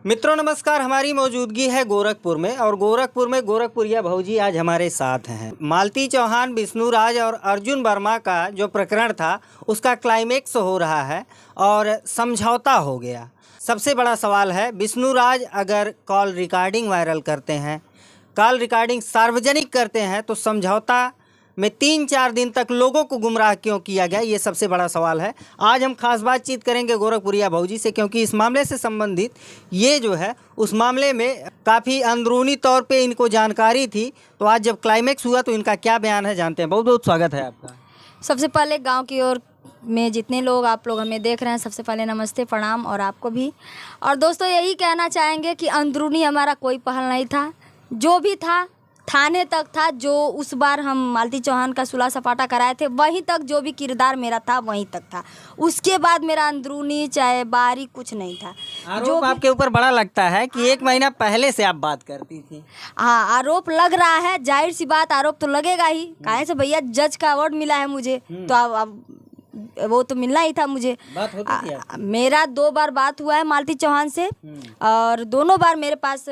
मित्रों नमस्कार। हमारी मौजूदगी है गोरखपुर में और गोरखपुर में गोरखपुरिया भौजी आज हमारे साथ हैं। मालती चौहान, विष्णु राज और अर्जुन वर्मा का जो प्रकरण था उसका क्लाइमेक्स हो रहा है और समझौता हो गया। सबसे बड़ा सवाल है, विष्णु राज अगर कॉल रिकॉर्डिंग वायरल करते हैं, कॉल रिकॉर्डिंग सार्वजनिक करते हैं तो समझौता में 3-4 दिन तक लोगों को गुमराह क्यों किया गया, ये सबसे बड़ा सवाल है। आज हम खास बातचीत करेंगे गोरखपुरिया भौजी से, क्योंकि इस मामले से संबंधित ये जो है उस मामले में काफ़ी अंदरूनी तौर पे इनको जानकारी थी। तो आज जब क्लाइमेक्स हुआ तो इनका क्या बयान है, जानते हैं। बहुत बहुत स्वागत है आपका। सबसे पहले गांव की ओर में जितने लोग आप लोग हमें देख रहे हैं, सबसे पहले नमस्ते, प्रणाम, और आपको भी। और दोस्तों यही कहना चाहेंगे कि अंदरूनी हमारा कोई पहल नहीं था, जो भी था थाने तक था। जो उस बार हम मालती चौहान का सुलह सपाटा कराए थे वहीं तक जो भी किरदार मेरा था वहीं तक था। उसके बाद मेरा अंदरूनी चाहे बाहरी कुछ नहीं था। जो आपके ऊपर बड़ा लगता है कि 1 महीना पहले से आप बात करती थी। हाँ, आरोप लग रहा है, जाहिर सी बात आरोप तो लगेगा ही। काहे से भैया, जज का अवार्ड मिला है मुझे, तो अब वो तो मिलना ही था मुझे। बात होती थी मेरा 2 बार बात हुआ है मालती चौहान से और दोनों बार मेरे पास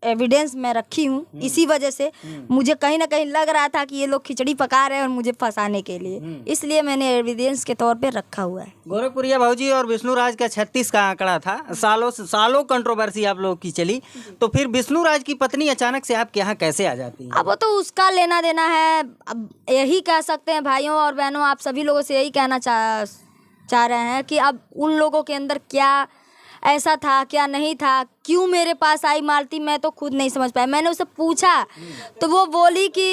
एविडेंस मैं रखी हूँ। इसी वजह से मुझे कहीं ना कहीं लग रहा था कि ये लोग खिचड़ी पका रहे हैं और मुझे फंसाने के लिए, इसलिए मैंने एविडेंस के तौर पे रखा हुआ है। गोरखपुरिया भौजी और विष्णु राज का 36 का आंकड़ा था। सालों कंट्रोवर्सी आप लोग की चली, तो फिर विष्णु राज की पत्नी अचानक से आपके यहाँ कैसे आ जाती है? अब वो तो उसका लेना देना है। अब यही कह सकते हैं भाइयों और बहनों, आप सभी लोगों से यही कहना चाह रहे हैं कि अब उन लोगों के अंदर क्या ऐसा था, क्या नहीं था, क्यों मेरे पास आई मालती, मैं तो खुद नहीं समझ पाया। मैंने उससे पूछा तो वो बोली कि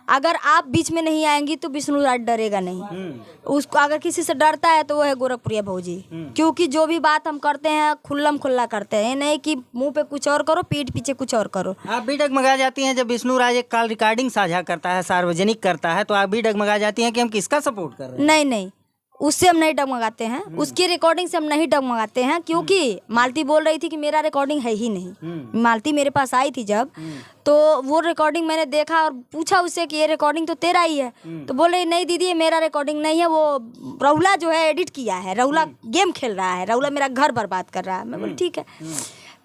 अगर आप बीच में नहीं आएंगी तो विष्णु राज डरेगा नहीं। उसको अगर किसी से डरता है तो वो है गोरखपुरिया भौजी, क्योंकि जो भी बात हम करते हैं खुल्लम खुल्ला करते हैं, नहीं कि मुंह पे कुछ और करो, पीठ पीछे कुछ और करो। आप भी डगमगा जाती हैं जब विष्णु राज एक कॉल रिकॉर्डिंग साझा करता है, सार्वजनिक करता है, तो आप भी डगमगा जाती हैं कि हम किसका सपोर्ट कर रहे हैं? नहीं, उससे हम नहीं डगमगाते हैं, उसकी रिकॉर्डिंग से हम नहीं डगमगाते हैं, क्योंकि मालती बोल रही थी कि मेरा रिकॉर्डिंग है ही नहीं। मालती मेरे पास आई थी जब, तो वो रिकॉर्डिंग मैंने देखा और पूछा उससे कि ये रिकॉर्डिंग तो तेरा ही है। तो बोल रही नहीं दीदी, ये मेरा रिकॉर्डिंग नहीं है, वो राहुला जो है एडिट किया है, राहुला गेम खेल रहा है, राहुला मेरा घर बर्बाद कर रहा है। मैं बोली ठीक है।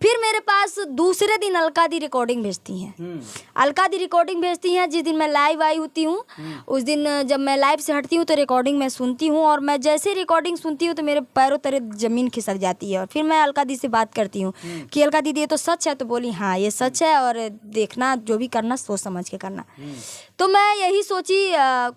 फिर मेरे पास दूसरे दिन अलका दी रिकॉर्डिंग भेजती हैं। अलका दी रिकॉर्डिंग भेजती हैं जिस दिन मैं लाइव आई होती हूँ, उस दिन जब मैं लाइव से हटती हूँ तो रिकॉर्डिंग मैं सुनती हूँ, और मैं जैसे रिकॉर्डिंग सुनती हूँ तो मेरे पैरों तले ज़मीन खिसक जाती है। और फिर मैं अलका दी से बात करती हूँ कि अलका दीदी ये तो सच है, तो बोली हाँ ये सच है, और देखना जो भी करना सोच समझ के करना। तो मैं यही सोची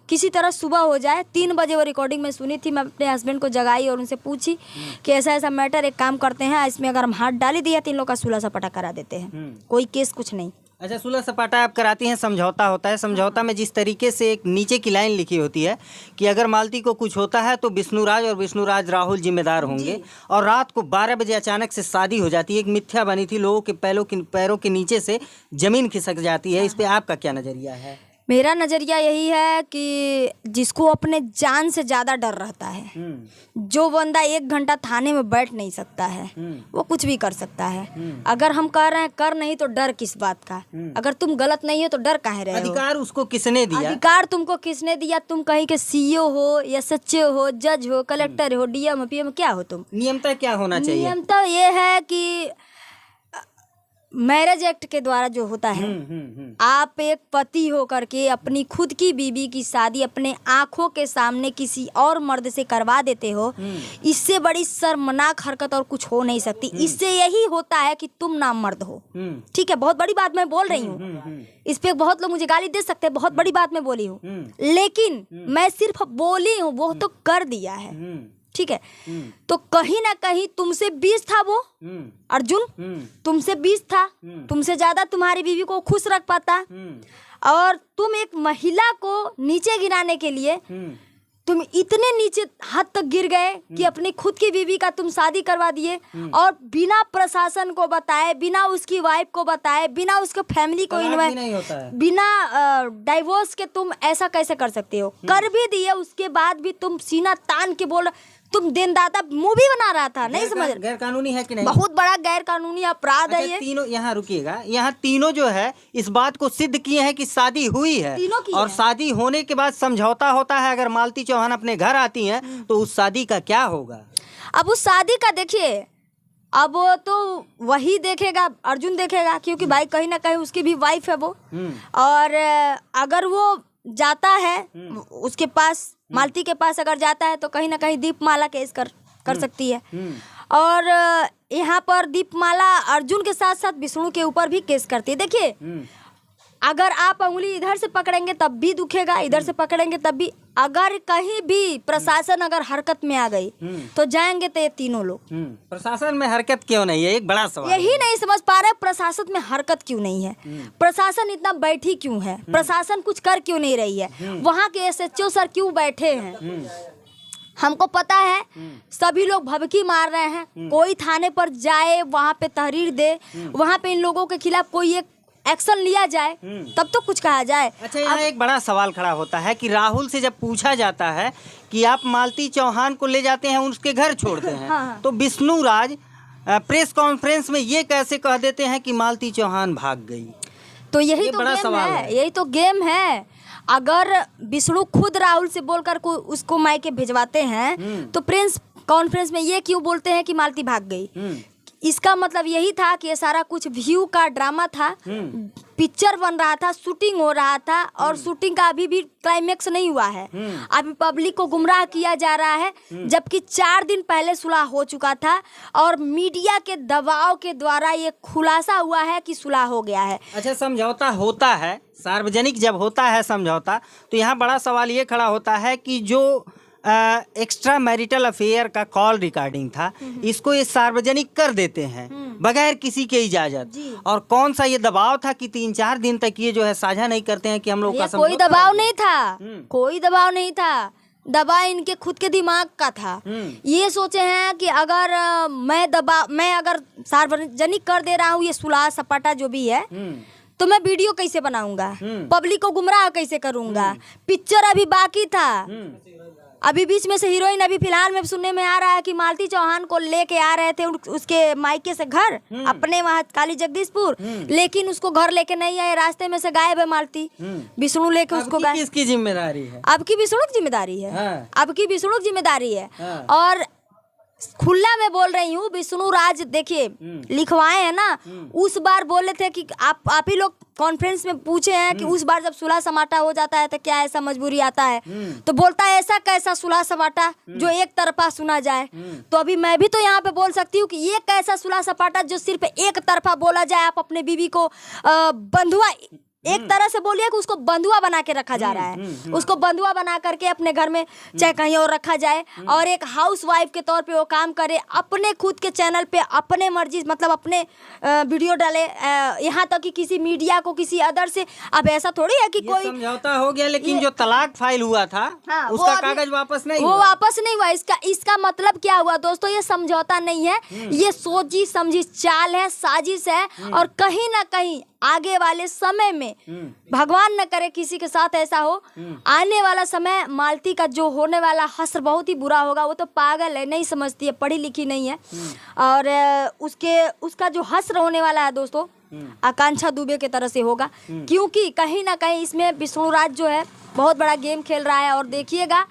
किसी तरह सुबह हो जाए। 3 बजे वो रिकॉर्डिंग में सुनी थी। मैं अपने हस्बैंड को जगाई और उनसे पूछी कि ऐसा ऐसा मैटर, एक काम करते हैं, इसमें अगर हम हाथ डाली दिया तो इन लोग का सुलह सपाटा करा देते हैं, कोई केस कुछ नहीं। अच्छा, सुलह सपाटा आप कराती हैं, समझौता होता है। समझौता में जिस तरीके से एक नीचे की लाइन लिखी होती है कि अगर मालती को कुछ होता है तो विष्णु राज और विष्णु राज राहुल जिम्मेदार होंगे, और रात को 12 बजे अचानक से शादी हो जाती है। एक मिथ्या बनी थी, लोगों के पैरों के नीचे से जमीन खिसक जाती है। इस पे आपका क्या नजरिया है? मेरा नज़रिया यही है कि जिसको अपने जान से ज़्यादा डर रहता है, जो बंदा 1 घंटा थाने में बैठ नहीं सकता है, वो कुछ भी कर सकता है। अगर हम कह रहे हैं कर नहीं तो डर किस बात का? अगर तुम गलत नहीं हो तो डर काहे रहे हो? अधिकार उसको किसने दिया? अधिकार तुमको किसने दिया? तुम कहीं के सीईओ हो या सचिव हो, जज हो, कलेक्टर हो, डीएम, पीएम, क्या हो तुम? नियमता क्या होना चाहिए? नियमता ये है कि मैरिज एक्ट के द्वारा जो होता है, आप एक पति हो करके अपनी खुद की बीवी की शादी अपने आंखों के सामने किसी और मर्द से करवा देते हो, इससे बड़ी शर्मनाक हरकत और कुछ हो नहीं सकती। इससे यही होता है कि तुम ना मर्द हो। ठीक है, बहुत बड़ी बात मैं बोल रही हूँ, इस पे बहुत लोग मुझे गाली दे सकते हैं, बहुत बड़ी बात मैं बोली हूँ, लेकिन मैं सिर्फ बोली हूँ, वो तो कर दिया है। ठीक है, तो कहीं ना कहीं तुमसे 20 था वो अर्जुन, तुमसे 20 था, तुमसे ज्यादा तुम्हारी बीवी को खुश रख पाता, और तुम एक महिला को नीचे गिराने के लिए तुम इतने नीचे हद तक गिर गए कि अपनी खुद की बीवी का तुम शादी करवा दिए, और बिना प्रशासन को बताए, बिना उसकी वाइफ को बताए, बिना उसके फैमिली को इन्वाइट, बिना डाइवोर्स के तुम ऐसा कैसे कर सकते हो? कर भी दिए, उसके बाद भी तुम सीना तान के बोल रहे, तुम देनदाता मूवी बना रहा था, नहीं समझ? गैर कानूनी है कि नहीं? बहुत बड़ा गैर कानूनी अपराध है ये। तीनों यहाँ रुकिएगा, यहाँ तीनों जो है इस बात को सिद्ध किए हैं कि शादी हुई है, और शादी होने के बाद समझौता होता है। अगर मालती चौहान अपने घर आती हैं तो उस शादी का क्या होगा? अब उस शादी का देखिए, अब वो तो वही देखेगा, अर्जुन देखेगा, क्योंकि भाई कहीं ना कहीं उसकी भी वाइफ है वो। और अगर वो जाता है उसके पास, मालती के पास अगर जाता है तो कहीं ना कहीं दीपमाला केस कर सकती है। और यहाँ पर दीपमाला अर्जुन के साथ साथ विष्णु के ऊपर भी केस करती है। देखिए, अगर आप उंगली इधर से पकड़ेंगे तब भी दुखेगा, इधर से पकड़ेंगे तब भी। अगर कहीं भी प्रशासन अगर हरकत में आ गई तो जाएंगे तो ये तीनों लोग। प्रशासन में हरकत क्यों नहीं है, एक बड़ा सवाल यही नहीं समझ पा रहे प्रशासन में हरकत क्यों नहीं है, प्रशासन इतना बैठी क्यों है, प्रशासन कुछ कर क्यों नहीं रही है, वहाँ के SHO सर क्यों बैठे हैं। हमको पता है सभी लोग भभकी मार रहे हैं, कोई थाने पर जाए, वहाँ पे तहरीर दे, वहाँ पे इन लोगों के खिलाफ कोई एक एक्शन लिया जाए तब तो कुछ कहा जाए। अच्छा, यहाँ एक बड़ा सवाल खड़ा होता है कि राहुल से जब पूछा जाता है कि आप मालती चौहान को ले जाते हैं, उसके घर छोड़ते हैं, हाँ। तो विष्णु राज प्रेस कॉन्फ्रेंस में ये कैसे कह देते हैं कि मालती चौहान भाग गई। तो यही तो बड़ा गेम सवाल है, यही तो गेम है। अगर विष्णु खुद राहुल से बोलकर को उसको मायके भिजवाते हैं तो प्रेस कॉन्फ्रेंस में ये क्यों बोलते हैं कि मालती भाग गई। इसका मतलब यही था कि ये सारा कुछ व्यू का ड्रामा था, पिक्चर बन रहा था, शूटिंग हो रहा था, और शूटिंग का अभी भी क्लाइमेक्स नहीं हुआ है। अभी पब्लिक को गुमराह किया जा रहा है, जबकि 4 दिन पहले सुलह हो चुका था और मीडिया के दबाव के द्वारा ये खुलासा हुआ है कि सुलह हो गया है। अच्छा, समझौता होता है, सार्वजनिक जब होता है समझौता, तो यहाँ बड़ा सवाल ये खड़ा होता है कि जो एक्स्ट्रा मैरिटल अफेयर का कॉल रिकॉर्डिंग था, इसको ये सार्वजनिक कर देते हैं बगैर किसी के इजाजत, और कौन सा ये दबाव था कि 3-4 दिन तक ये जो है साझा नहीं करते हैं कि हम लोग का कोई दबाव नहीं था, कोई दबाव नहीं था, दबाव इनके खुद के दिमाग का था। ये सोचे हैं कि अगर मैं अगर सार्वजनिक कर दे रहा हूँ ये सुलह सपाटा जो भी है, तो मैं वीडियो कैसे बनाऊंगा, पब्लिक को गुमराह कैसे करूंगा। पिक्चर अभी बाकी था, अभी बीच में से हीरोइन अभी फिलहाल में सुनने में आ रहा है कि मालती चौहान को लेके आ रहे थे उसके मायके से घर अपने वहाँ काली जगदीशपुर, लेकिन उसको घर लेके नहीं आए, रास्ते में से गायब है मालती। विष्णु लेके उसको गायब। किसकी जिम्मेदारी है? अब की विष्णु की जिम्मेदारी है, हाँ। अब की विष्णु की जिम्मेदारी है। और खुला मैं बोल रही हूँ, विष्णु राज देखिए लिखवाए हैं ना, उस बार बोले थे कि आप ही लोग कॉन्फ्रेंस में पूछे हैं कि उस बार जब सुलह समाटा हो जाता है तो क्या ऐसा मजबूरी आता है, तो बोलता है ऐसा कैसा सुलह समाटा जो एक तरफा सुना जाए। तो अभी मैं भी तो यहाँ पे बोल सकती हूँ कि ये कैसा सुलह सपाटा जो सिर्फ एक तरफा बोला जाए। आप अपने बीवी को बंधुआ, एक तरह से बोलिए कि उसको बंधुआ बना के रखा जा रहा है, उसको बंधुआ बना करके अपने घर में चाहे कहीं और रखा जाए, और एक हाउस वाइफ के तौर पे वो काम करे, अपने खुद के चैनल पे अपने मर्जी मतलब अपने वीडियो डाले, यहाँ तक कि किसी मीडिया को किसी अदर से। अब ऐसा थोड़ी है कि कोई समझौता हो गया, लेकिन जो तलाक फाइल हुआ था हाँ, उसका कागज वापस नहीं हुआ, वो वापस नहीं हुआ। इसका मतलब क्या हुआ दोस्तों, ये समझौता नहीं है, ये सोची समझी चाल है, साजिश है। और कहीं ना कहीं आगे वाले समय में भगवान न करे किसी के साथ ऐसा हो, आने वाला समय मालती का जो होने वाला हश्र बहुत ही बुरा होगा। वो तो पागल है, नहीं समझती है, पढ़ी लिखी नहीं है, और उसका जो हश्र होने वाला है दोस्तों आकांक्षा दुबे के तरह से होगा, क्योंकि कहीं ना कहीं इसमें विष्णु राज जो है बहुत बड़ा गेम खेल रहा है। और देखिएगा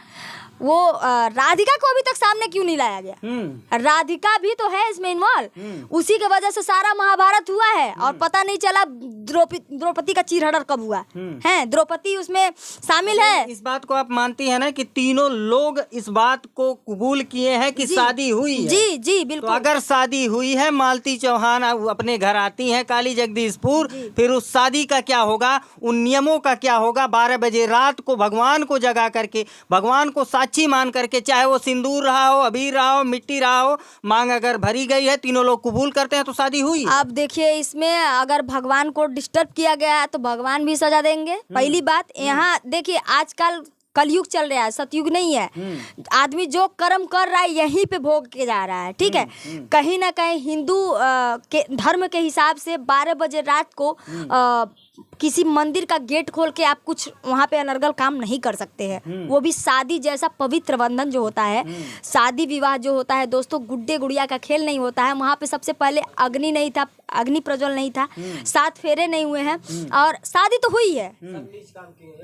वो राधिका को अभी तक सामने क्यों नहीं लाया गया। राधिका भी तो है इसमें इन्वॉल्व, उसी के वजह से सारा महाभारत हुआ है, और पता नहीं चला द्रौपदी का चीरहरण कब हुआ है। द्रौपदी उसमें शामिल है। इस बात को आप मानती है ना कि तीनों लोग इस बात को कबूल किए हैं कि शादी हुई है? जी जी बिल्कुल। तो अगर शादी हुई है, मालती चौहान अपने घर आती हैं काली जगदीशपुर, फिर उस शादी का क्या होगा, उन नियमों का क्या होगा? 12 बजे रात को भगवान को जगा करके, भगवान को साक्षी मान करके, चाहे वो सिंदूर रहा हो, अबीर रहा हो, मिट्टी रहा हो, मांग अगर भरी गई है, तीनों लोग कबूल करते हैं तो शादी हुई है। अब देखिए इसमें अगर भगवान को डिस्टर्ब किया गया है तो भगवान भी सजा देंगे। पहली बात यहाँ देखिए, आजकल कलयुग चल रहा है, सतयुग नहीं है। आदमी जो कर्म कर रहा है यहीं पे भोग के जा रहा है, ठीक है। कहीं ना कहीं हिंदू के धर्म के हिसाब से 12 बजे रात को किसी मंदिर का गेट खोल के आप कुछ वहाँ पे अनर्गल काम नहीं कर सकते हैं। वो भी शादी जैसा पवित्र बंधन जो होता है, शादी विवाह जो होता है दोस्तों, गुड्डे गुड़िया का खेल नहीं होता है। वहाँ पे सबसे पहले अग्नि नहीं था, अग्नि प्रज्वल नहीं था, 7 फेरे नहीं हुए हैं और शादी तो हुई है।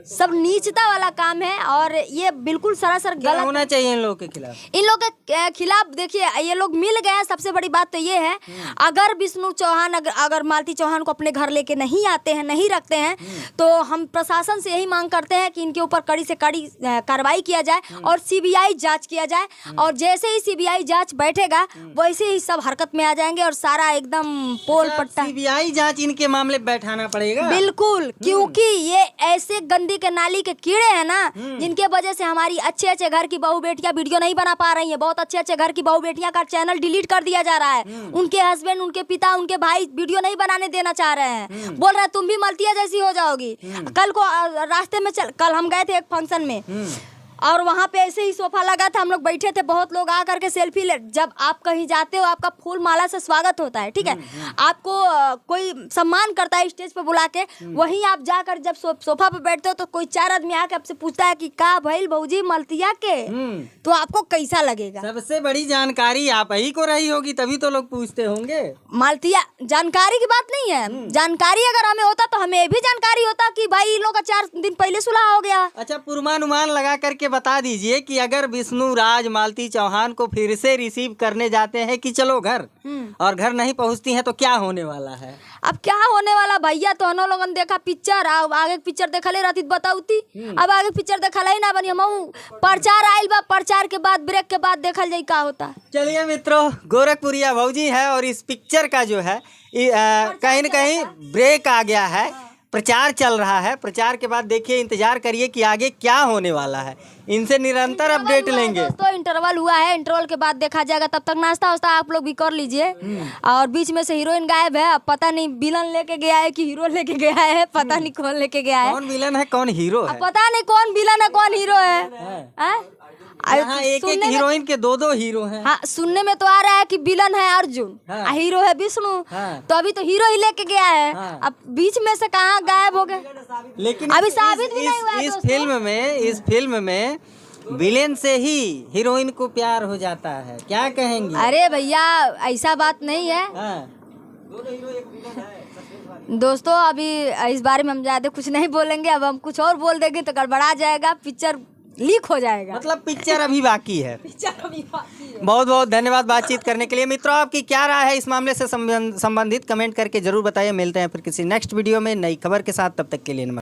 सब नीचता वाला काम है और ये बिल्कुल सरासर क्या गलत होना चाहिए इन लोगों के खिलाफ? इन लोगों के खिलाफ देखिए ये लोग मिल गए हैं। सबसे बड़ी बात तो ये है, अगर विष्णु चौहान अगर मालती चौहान को अपने घर लेके नहीं आते हैं, नहीं रखते हैं, तो हम प्रशासन से यही मांग करते हैं कि इनके ऊपर कड़ी से कड़ी कार्रवाई किया जाए और सीबीआई जांच किया जाए। और जैसे ही सीबीआई जांच बैठेगा वैसे ही सब हरकत में आ जाएंगे और सारा एकदम पोल पट्टा। सीबीआई जांच इनके मामले बैठाना पड़ेगा बिल्कुल, क्योंकि ये ऐसे गंदी के नाली के कीड़े हैं ना, जिनके वजह से हमारी अच्छे अच्छे घर की बहू बेटियां वीडियो नहीं बना पा रही हैं। बहुत अच्छे अच्छे घर की बहू बेटियां का चैनल डिलीट कर दिया जा रहा है। उनके हस्बैंड, उनके पिता, उनके भाई वीडियो नहीं बनाने देना चाह रहे हैं। बोल रहे हैं तुम भी मल्तिया जैसी हो जाओगी। कल को रास्ते में कल हम गए थे एक फंक्शन में और वहाँ पे ऐसे ही सोफा लगा था, हम लोग बैठे थे, बहुत लोग आ करके सेल्फी ले। जब आप कहीं जाते हो आपका फूल माला से स्वागत होता है, ठीक है, आपको कोई सम्मान करता है स्टेज पे बुला के। वहीं आप जाकर जब सोफा पे बैठते हो तो कोई 4 आदमी आके आपसे पूछता है कि का भइल भौजी मल्तिया के, तो आपको कैसा लगेगा? सबसे बड़ी जानकारी आप ही को रही होगी, तभी तो लोग पूछते होंगे। मालतिया जानकारी की बात नहीं है। जानकारी अगर हमें होता तो हमें भी जानकारी होता कि भाई इन लोग का 4 दिन पहले सुलह हो गया। अच्छा, पूर्वानुमान लगा करके बता दीजिए कि अगर विष्णु राज मालती चौहान को फिर से रिसीव करने जाते हैं कि चलो घर, और घर नहीं पहुंचती हैं तो क्या होने वाला है? अब क्या होने वाला भैया, तो हम लोगन देखा पिक्चर, आगे पिक्चर देखले रहती बताऊती। अब आगे पिक्चर देखल ही ना बनी, हम प्रचार आयल बा, प्रचार के बाद ब्रेक के बाद देखल जाए का होता। चलिए मित्रों, गोरखपुरिया भौजी है और इस पिक्चर का जो है कहीं न कहीं ब्रेक आ गया है, प्रचार चल रहा है। प्रचार के बाद देखिए, इंतजार करिए कि आगे क्या होने वाला है। इनसे निरंतर अपडेट लेंगे। दोस्तों इंटरवल हुआ है, इंटरवल के बाद देखा जाएगा। तब तक नाश्ता वास्ता आप लोग भी कर लीजिए। और बीच में से हीरोइन गायब है, अब पता नहीं विलन लेके गया है कि हीरो लेके गया है, पता नहीं कौन लेके गया है। कौन विलन है कौन हीरो है, पता नहीं कौन विलन है कौन हीरो है। यहाँ एक एक हीरोइन के 2-2 हीरो हैं। हाँ, सुनने में तो आ रहा है कि विलन है अर्जुन, हाँ। हीरो है विष्णु। हाँ। तो अभी तो हीरो ही लेके गया है। हाँ। अब बीच में से कहाँ गायब हो गए, लेकिन अभी साबित भी नहीं हुआ है इस दोस्तों। फिल्म में विलेन से ही हीरोइन को प्यार हो जाता है, क्या कहेंगी? अरे भैया ऐसा बात नहीं है। हाँ। दोस्तों अभी इस बारे में हम ज्यादा कुछ नहीं बोलेंगे। अब हम कुछ और बोल देंगे तो गड़बड़ा जाएगा, पिक्चर लीक हो जाएगा। मतलब पिक्चर अभी बाकी है। पिक्चर अभी बाकी है। बहुत बहुत धन्यवाद बातचीत करने के लिए। मित्रों, आपकी क्या राय है इस मामले से संबंधित कमेंट करके जरूर बताइए। मिलते हैं फिर किसी नेक्स्ट वीडियो में नई खबर के साथ, तब तक के लिए नमस्कार।